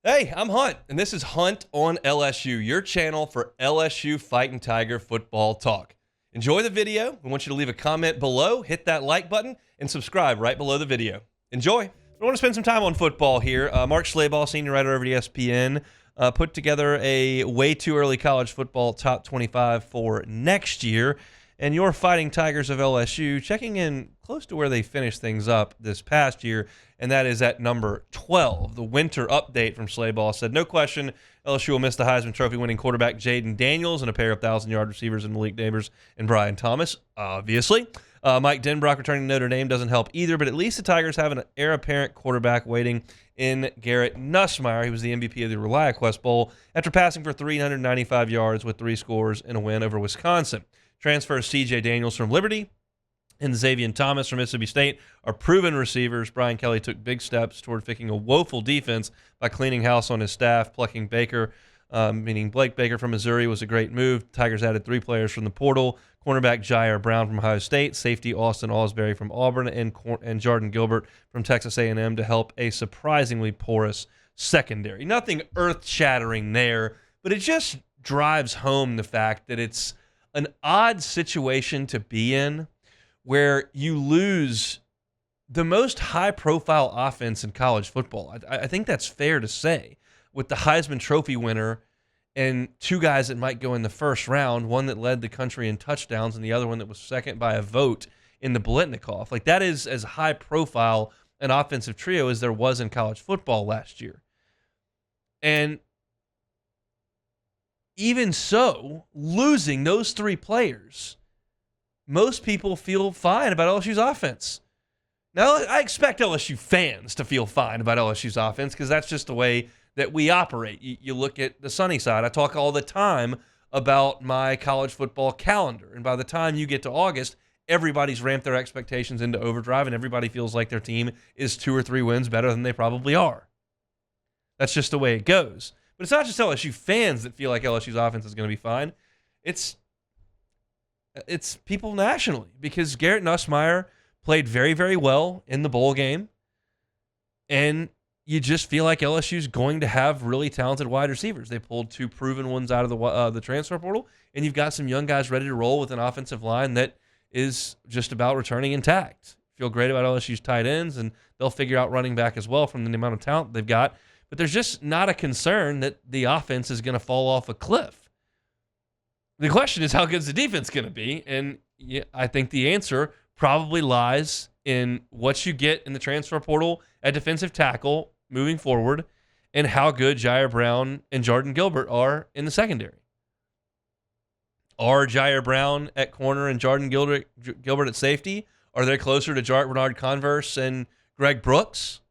Hey, I'm Hunt, and this is Hunt on LSU, your channel for LSU Fighting Tiger football talk. Enjoy the video. We want you to leave a comment below, hit that like button, and subscribe right below the video. Enjoy. We want to spend some time on football here. Mark Schlabach, senior writer over at ESPN, put together a way too early college football top 25 for next year. And your Fighting Tigers of LSU checking in close to where they finished things up this past year, and that is at number 12. The winter update from Schlabach said, no question, LSU will miss the Heisman Trophy winning quarterback Jaden Daniels and a pair of 1,000-yard receivers in Malik Nabers and Brian Thomas, obviously. Mike Denbrock returning to Notre Dame doesn't help either, but at least the Tigers have an heir-apparent quarterback waiting in Garrett Nussmeier. He was the MVP of the ReliaQuest Bowl after passing for 395 yards with 3 scores in a win over Wisconsin. Transfer C.J. Daniels from Liberty and Xavier Thomas from Mississippi State are proven receivers. Brian Kelly took big steps toward fixing a woeful defense by cleaning house on his staff. Plucking Baker, meaning Blake Baker from Missouri, was a great move. Tigers added 3 players from the portal: cornerback Jair Brown from Ohio State, safety Austin Osbury from Auburn, and Jordan Gilbert from Texas A&M to help a surprisingly porous secondary. Nothing earth-shattering there, but it just drives home the fact that it's an odd situation to be in where you lose the most high-profile offense in college football. I think that's fair to say, with the Heisman Trophy winner and 2 guys that might go in the first round, one that led the country in touchdowns and the other one that was second by a vote in the Biletnikoff. Like, that is as high-profile an offensive trio as there was in college football last year. And even so, losing those 3 players, most people feel fine about LSU's offense. Now, I expect LSU fans to feel fine about LSU's offense because that's just the way that we operate. You look at the sunny side. I talk all the time about my college football calendar, and by the time you get to August, everybody's ramped their expectations into overdrive, and everybody feels like their team is 2 or 3 wins better than they probably are. That's just the way it goes. But it's not just LSU fans that feel like LSU's offense is going to be fine. It's people nationally, because Garrett Nussmeier played very, very well in the bowl game, and you just feel like LSU's going to have really talented wide receivers. They pulled 2 proven ones out of the transfer portal, and you've got some young guys ready to roll with an offensive line that is just about returning intact. Feel great about LSU's tight ends, and they'll figure out running back as well from the amount of talent they've got. But there's just not a concern that the offense is going to fall off a cliff. The question is, how good is the defense going to be? And I think the answer probably lies in what you get in the transfer portal at defensive tackle moving forward and how good Jair Brown and Jordan Gilbert are in the secondary. Are Jair Brown at corner and Jordan Gilbert at safety? Are they closer to Jarrett Bernard-Converse and Greg Brooks?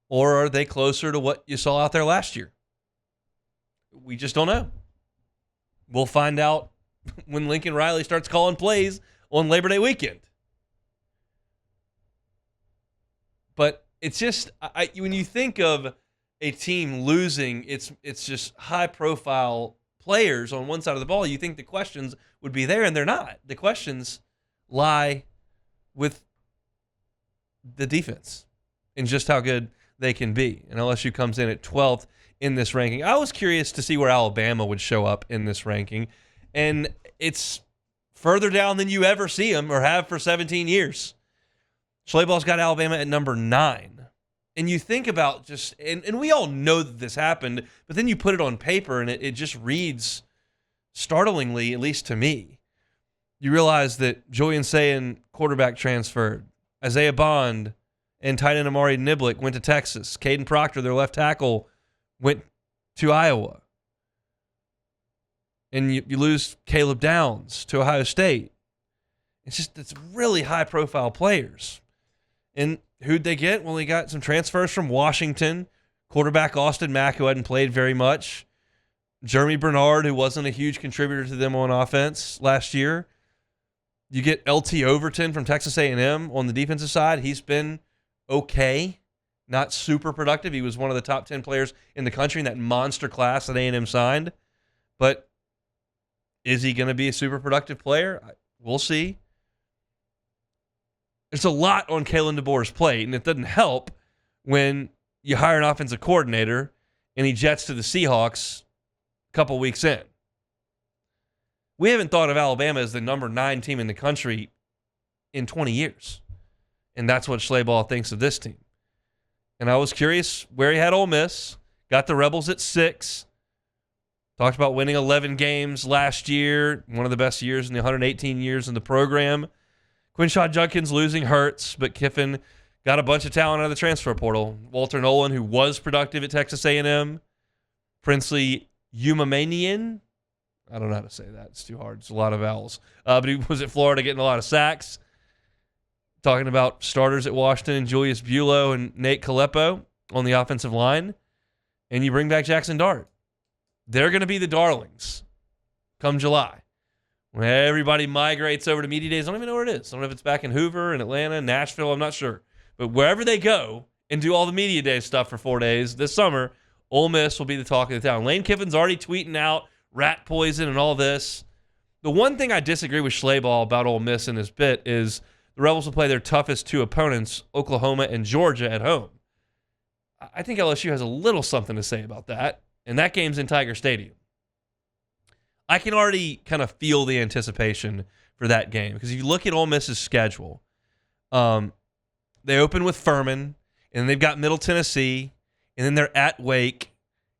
Or are they closer to what you saw out there last year? We just don't know. We'll find out when Lincoln Riley starts calling plays on Labor Day weekend. But it's just, when you think of a team losing, it's just high-profile players on one side of the ball, you think the questions would be there, and they're not. The questions lie with the defense and just how good they can be. And LSU comes in at 12th in this ranking. I was curious to see where Alabama would show up in this ranking, and it's further down than you ever see them or have for 17 years. Schlabach's got Alabama at number 9. And you think about just, and we all know that this happened, but then you put it on paper and it just reads startlingly, at least to me. You realize that Julian Sayin, quarterback, transferred. Isaiah Bond and tight end Amari Niblick went to Texas. Caden Proctor, their left tackle, went to Iowa. And you lose Caleb Downs to Ohio State. It's really high-profile players. And who'd they get? Well, they got some transfers from Washington. Quarterback Austin Mack, who hadn't played very much. Jeremy Bernard, who wasn't a huge contributor to them on offense last year. You get LT Overton from Texas A&M on the defensive side. He's been okay, not super productive. He was one of the top 10 players in the country in that monster class that A&M signed. But is he going to be a super productive player? We'll see. There's a lot on Kalen DeBoer's plate, and it doesn't help when you hire an offensive coordinator and he jets to the Seahawks a couple weeks in. We haven't thought of Alabama as the number 9 team in the country in 20 years. And that's what Schleybaugh thinks of this team. And I was curious where he had Ole Miss. Got the Rebels at 6. Talked about winning 11 games last year. One of the best years in the 118 years in the program. Quinshon Judkins losing hurts, but Kiffin got a bunch of talent out of the transfer portal. Walter Nolan, who was productive at Texas A&M. Princely Umamanian. I don't know how to say that. It's too hard. It's a lot of vowels. But he was at Florida getting a lot of sacks. Talking about starters at Washington, Julius Buelow and Nate Kalepo on the offensive line. And you bring back Jackson Dart. They're going to be the darlings come July. When everybody migrates over to media days, I don't even know where it is. I don't know if it's back in Hoover, in Atlanta, Nashville, I'm not sure. But wherever they go and do all the media day stuff for 4 days this summer, Ole Miss will be the talk of the town. Lane Kiffin's already tweeting out rat poison and all this. The one thing I disagree with Schleybaugh about Ole Miss in this bit is the Rebels will play their toughest 2 opponents, Oklahoma and Georgia, at home. I think LSU has a little something to say about that, and that game's in Tiger Stadium. I can already kind of feel the anticipation for that game because if you look at Ole Miss's schedule, they open with Furman, and then they've got Middle Tennessee, and then they're at Wake,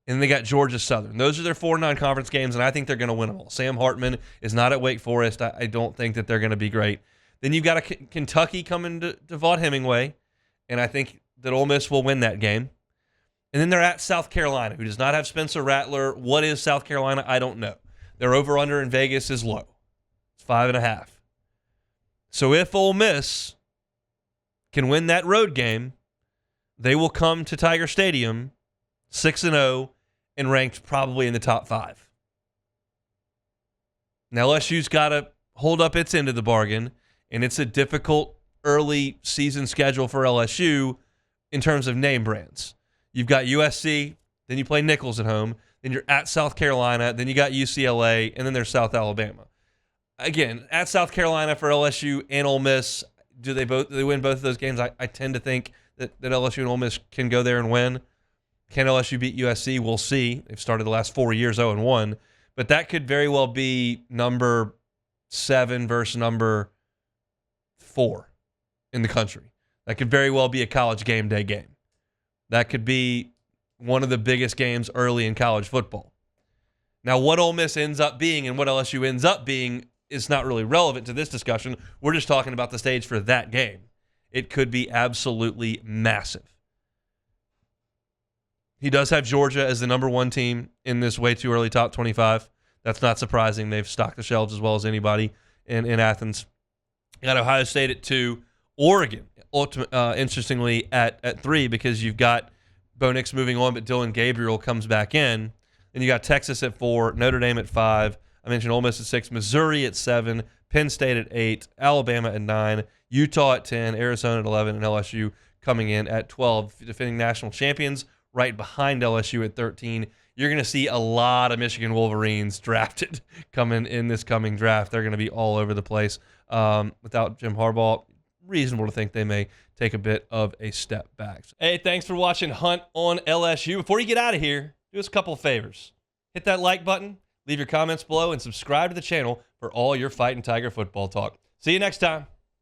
and then they got Georgia Southern. Those are their 4 non-conference games, and I think they're going to win them all. Sam Hartman is not at Wake Forest. I don't think that they're going to be great. Then you've got a Kentucky coming to Vaught-Hemingway, and I think that Ole Miss will win that game. And then they're at South Carolina, who does not have Spencer Rattler. What is South Carolina? I don't know. Their over-under in Vegas is low. It's 5.5. So if Ole Miss can win that road game, they will come to Tiger Stadium 6-0 and ranked probably in the top 5. Now LSU's got to hold up its end of the bargain, and it's a difficult early season schedule for LSU in terms of name brands. You've got USC, then you play Nicholls at home, then you're at South Carolina, then you got UCLA, and then there's South Alabama. Again, at South Carolina for LSU and Ole Miss, do they win both of those games? I tend to think that LSU and Ole Miss can go there and win. Can LSU beat USC? We'll see. They've started the last 4 years 0-1, but that could very well be number 7 versus number 4 in the country. That could very well be a college game day game. That could be one of the biggest games early in college football. Now, what Ole Miss ends up being and what LSU ends up being is not really relevant to this discussion. We're just talking about the stage for that game. It could be absolutely massive. He does have Georgia as the number 1 team in this way too early top 25. That's not surprising. They've stocked the shelves as well as anybody in Athens. You got Ohio State at 2. Oregon, interestingly, at 3 because you've got Bo Nix moving on, but Dylan Gabriel comes back in. Then you got Texas at 4, Notre Dame at 5. I mentioned Ole Miss at 6, Missouri at 7, Penn State at 8, Alabama at 9, Utah at 10, Arizona at 11, and LSU coming in at 12. Defending national champions right behind LSU at 13. You're going to see a lot of Michigan Wolverines drafted coming in this coming draft. They're going to be all over the place. Without Jim Harbaugh, reasonable to think they may take a bit of a step back. Hey, thanks for watching Hunt on LSU. Before you get out of here, do us a couple of favors. Hit that like button, leave your comments below, and subscribe to the channel for all your Fighting Tiger football talk. See you next time.